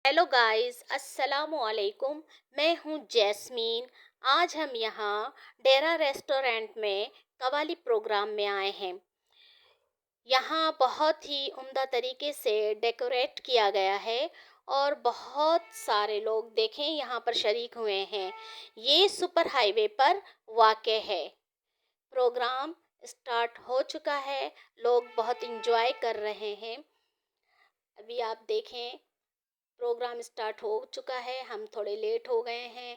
Hello guys, अस्सलामु अलैकुम। मैं हूं जैस्मीन। आज हम यहाँ डेरा रेस्टोरेंट में कवाली प्रोग्राम में आए हैं। यहाँ बहुत ही उम्दा तरीके से डेकोरेट किया गया है और बहुत सारे लोग देखें यहाँ पर शरीक हुए हैं। ये सुपर हाईवे पर वाक़े है। प्रोग्राम स्टार्ट हो चुका है, लोग बहुत इंजॉय कर रहे हैं। अभी आप देखें, प्रोग्राम स्टार्ट हो चुका है, हम थोड़े लेट हो गए हैं।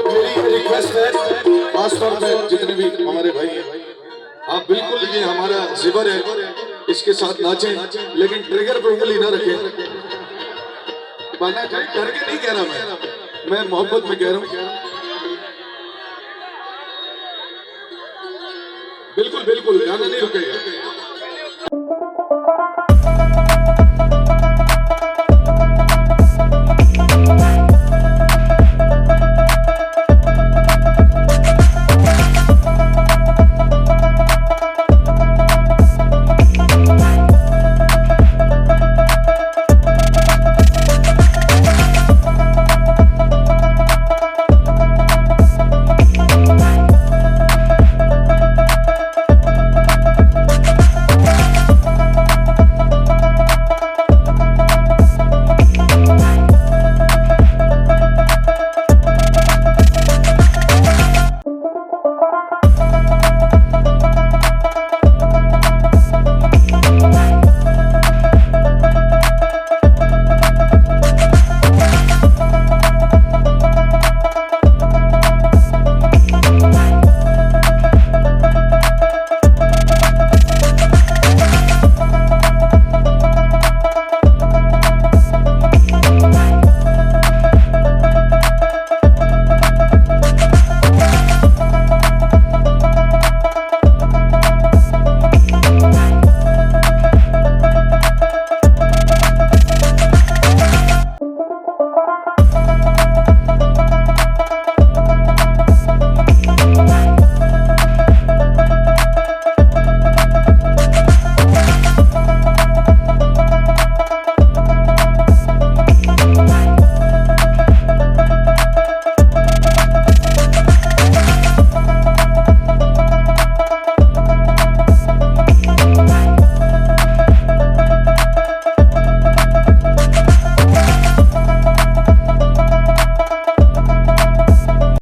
मेरी रिक्वेस्ट है, खासतौर पे जितने भी हमारे भाई हैं, आप बिल्कुल ये हमारा जिबर है, इसके साथ नाचें, लेकिन ट्रिगर पे उंगली ना रखें। वरना करके नहीं कह रहा मैं मोहब्बत में कह रहा हूँ। बिल्कुल बिल्कुल गाना नहीं रुकेगा।